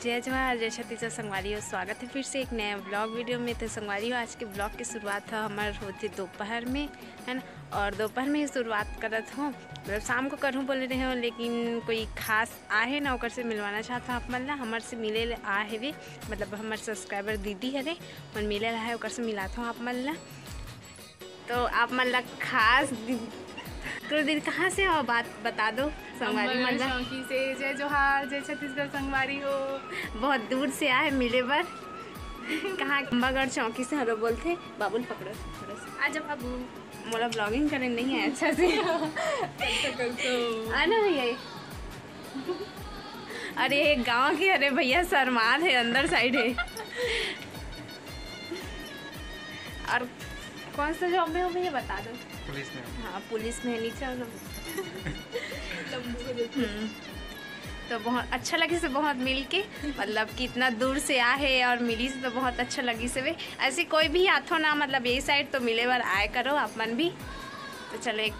जय जवाहर जय छत्तीसगढ़ संगवारी हो। स्वागत है फिर से एक नए ब्लॉग वीडियो में। तो संगवारी हो, आज के ब्लॉग की शुरुआत था हमारे होती दोपहर में, है ना। और दोपहर में ही शुरुआत करत हूँ, मतलब शाम को करूँ बोले रहे हो, लेकिन कोई खास आहे ना ओकर से मिलवाना चाहता हूँ। आप मतलब हमारे से मिले आ है, मतलब हमारे सब्सक्राइबर दीदी है रे मन मिले रहा है, ओकर से मिलाता हूँ आप मतलब। तो आप मतलब खास तो दीदी कहाँ से हो, बात बता दो। संगवारी मतलब चौकी से। जय जोहार जय छत्तीसगढ़ संगवारी हो। बहुत दूर से आए मिले बर। कहाँ? अम्बागढ़ चौकी से। हेलो बोलते बाबुल पकड़ो आज बाबू मोला ब्लॉगिंग करने नहीं है अच्छा से आना भैया। अरे गांव के, अरे भैया शर्माद है, अंदर साइड है। और कौन सा जॉब में हो भैया बता दो। पुलिस में। हाँ पुलिस में है, नीचे तो बहुत अच्छा लगे से बहुत मिल के, मतलब कि इतना दूर से आ है और मिली से तो बहुत अच्छा लगी से वे। ऐसे कोई भी आथो ना, मतलब यही साइड तो मिले बार आए करो आप मन भी। तो चलो एक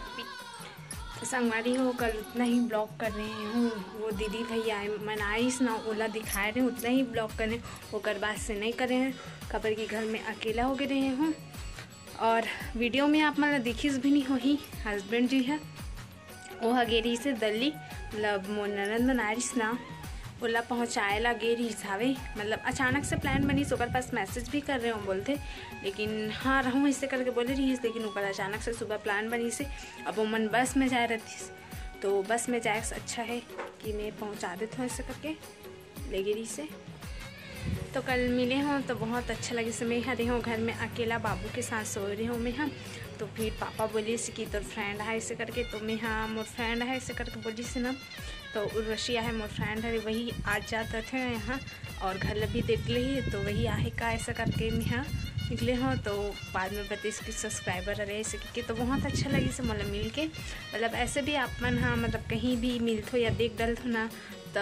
तो संगवारी हो, कल उतना ही ब्लॉग कर रहे हूँ। वो दीदी भैया मन आइस ना ओला दिखाए रहे, उतना ही ब्लॉग कर रहे हैं। वो कर बाद से नहीं करे हैं, खबर की घर में अकेला हो गए रहे हूँ। और वीडियो में आप मतलब देखिस भी नहीं हो ही, हस्बैंड जी है वो हगेरी से दिल्ली, मतलब मोर ननद बनारिस ना ओला पहुँचाए ला गेरी हिसाबे। मतलब अचानक से प्लान बनी, सो ओकर पास मैसेज भी कर रहे हो बोलते, लेकिन हाँ रहूँ इससे करके बोले रही, लेकिन ओकर अचानक से सुबह प्लान बनी से। अब वो मन बस में जाए रहती, तो बस में जाए अच्छा है कि मैं पहुँचा देता हूँ ऐसे करके लेगेरी से। तो कल मिले हों तो बहुत अच्छा लगे से। मैं हरे हूँ घर में अकेला बाबू के साथ सो रही हूँ मैं। हाँ तो फिर पापा बोली से कि तोर फ्रेंड है ऐसे करके, तो मैं हाँ मोर फ्रेंड है ऐसे करके बोली से ना। तो उर्वशिया है मोर फ्रेंड है, वही आज जाते थे यहाँ और घर भी देख ली, तो वही आहे का ऐसा करके मैं हाँ निकले हों। तो बाद में बत्तीस की सब्सक्राइबर रहे ऐसे करके, तो बहुत अच्छा लगी से मतलब मिल के। मतलब ऐसे भी आप मन हाँ मतलब कहीं भी मिलते हो या देख डलते हो ना, तो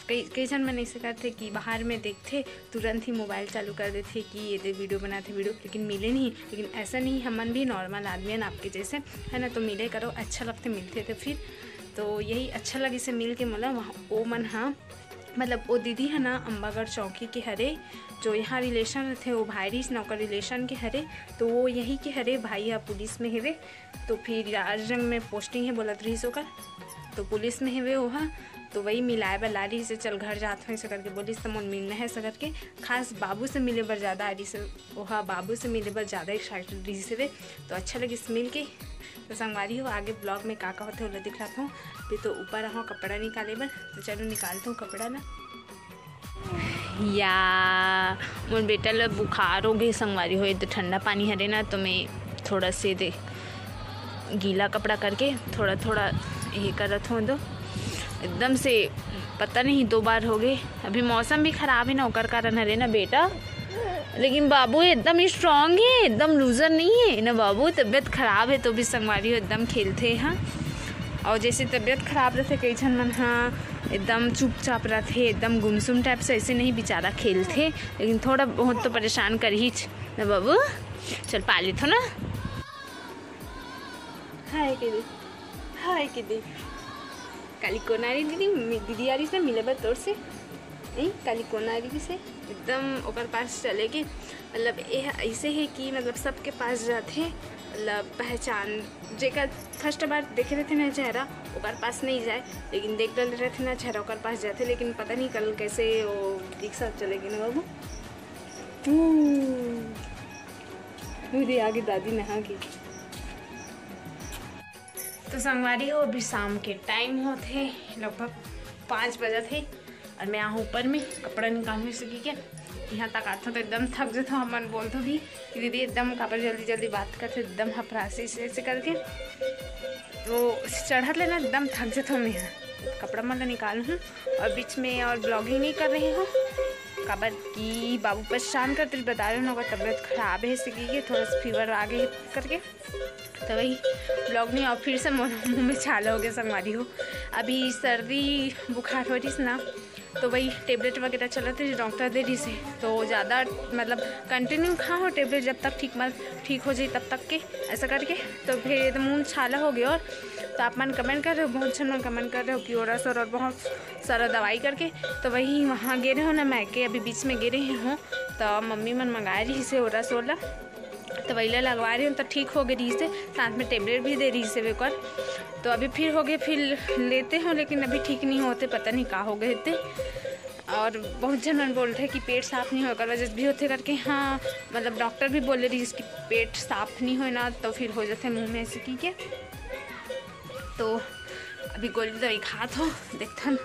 कई जन मैंने ऐसे करते कि बाहर में देखते तुरंत ही मोबाइल चालू कर देते कि ये वीडियो बनाते वीडियो, लेकिन मिले नहीं। लेकिन ऐसा नहीं, हमन भी नॉर्मल आदमी हैं आपके जैसे, है ना। तो मिले करो, अच्छा लगते मिलते थे फिर। तो यही अच्छा लगे से मिल के, मतलब वहाँ वो मन हाँ मतलब वो दीदी है ना अम्बागढ़ चौकी के हरे, जो यहाँ रिलेशन थे वो भाई ना का रिलेशन के हरे, तो वो यही के हरे भाई है पुलिस में हेवे। तो फिर राजरंग में पोस्टिंग है बोलत रही सो कर, तो पुलिस में हेवे वो हाँ। तो वही मिलाए बला रही से चल घर जाते हैं ऐसे करके बोली, तो मन मिलना है ऐसा करके। खास बाबू से मिले बर ज़्यादा आ रही से वो हाँ, बाबू से मिले बर ज़्यादा एक्साइटेड रही से वे। तो अच्छा लगे से मिल के। तो संगवारी हो, आगे ब्लॉग में का होते हो दिखलाता हूँ। फिर तो ऊपर रहो कपड़ा निकाले बर, तो चलो निकालता हूँ कपड़ा ना। या मोर बेटा ला बुखार हो गई संगवारी हो, तो ठंडा पानी हरे ना, तो मैं थोड़ा से दे गीला कपड़ा करके थोड़ा थोड़ा ये करत हूँ। तो एकदम से पता नहीं 2 बार हो गए। अभी मौसम भी ख़राब है ना, ओकर कारण हरे ना बेटा। लेकिन बाबू एकदम स्ट्रॉन्ग है, एकदम लूज़र नहीं है ना बाबू। तबीयत ख़राब है तो भी संगवारी हो एकदम खेलते हैं हाँ। और जैसे तबीयत ख़राब रहते कई जन मन हाँ एकदम चुपचाप रहते, एकदम गुमसुम टाइप से, ऐसे नहीं बेचारा खेलते, लेकिन थोड़ा बहुत तो परेशान कर ही ना बाबू। चल पाली थो ना। हाय के दे, हाय के दे काली कोनारी दीदी, दीदी आ रही से मिले बा तोर से काली कोनारी से एकदम ओकर पास चले गए। मतलब ये ऐसे है कि मतलब सबके पास जाते, मतलब पहचान जेकर फर्स्ट बार देखे रहते ना चेहरा ओकर पास नहीं जाए, लेकिन देख डल रहे थे ना चेहरा ओकर पास जाते। लेकिन पता नहीं कल कैसे वो एक साथ चले गए ना बाबू। दीदी आगे दादी नहा की। तो संगवारी हो, अभी शाम के टाइम होते लगभग 5 बजे थे, और मैं यहाँ ऊपर में कपड़ा निकालने से की क्या यहाँ तक आता तो एकदम थक जाता हूँ। मन बोलते भी कि दीदी एकदम कपड़ा जल्दी जल्दी बात करते एकदम हफरासी से ऐसे करके, तो चढ़त लेना एकदम थक जाता हूँ मैं। यहाँ कपड़ा मतलब निकालूँ हूँ और बीच में और ब्लॉगिंग नहीं कर रही हूँ, खबर की बाबू परेशान करते बता रहे हो, तबीयत ख़राब है इससे की थोड़ा सा फीवर आ गए करके, तो वही ब्लॉग नहीं। और फिर से मुँह में छाला हो गया संगवारी हो। अभी सर्दी बुखार हो रही ना, तो वही टेबलेट वगैरह चलाते डॉक्टर दे रही से, तो ज़्यादा मतलब कंटिन्यू खाओ टेबलेट जब तक ठीक हो जाए तब तक के ऐसा करके। तो फिर मुँह छाला हो गया। और तो आप मन कमेंट कर रहे हो, बहुत अच्छा मन कमेंट कर रहे हो कि ओरस और बहुत सारा दवाई करके। तो वही वहाँ गिरे हो ना, मैं के अभी बीच में गिरे हूँ, तो मम्मी मन मंगा रही से ओरस वाला, तो वही लगवा रही हूँ। तो ठीक हो गई रही से, साथ में टेबलेट भी दे रही से एक। तो अभी फिर हो गए, फिर लेते हो, लेकिन अभी ठीक नहीं होते, पता नहीं कहाँ हो गए थे। और बहुत जन बोल रहे कि पेट साफ़ नहीं होकर वजह भी होते करके। हाँ मतलब डॉक्टर भी बोले रही इसकी पेट साफ़ नहीं हो ना, तो फिर हो जाते मुँह में ऐसे की के। तो अभी गोली दवाई खात हो, देखथन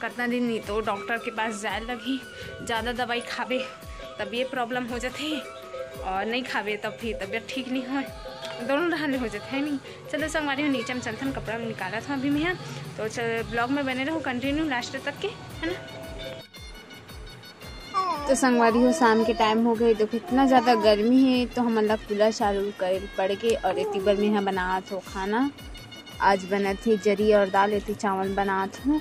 कितना दिन, नहीं तो डॉक्टर के पास जाए लगी। ज़्यादा दवाई खावे तब ये प्रॉब्लम हो जाते, और नहीं खावे तब फिर तबीयत ठीक नहीं हो, दोनों रहने हो जाते हैं नहीं। चलो संगवारी हो, नीचे में चलते कपड़ा निकाला था अभी मैं यहाँ। तो चल ब्लॉग में बने रहो कंटिन्यू लास्ट तक के, है ना। तो संगवारी हो, शाम के टाइम हो गए, तो इतना ज़्यादा गर्मी है, तो हम मतलब कूलर चालू कर पड़ के। और इतनी बार में यहाँ बना तो खाना आज बना थी जरी और दाल, इतनी चावल बना था।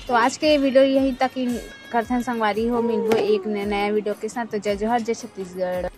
तो आज के वीडियो यही तक ही करते हैं संगवारी हो, मिलबो एक नया वीडियो के साथ। तो जय जोहार, जय छत्तीसगढ़।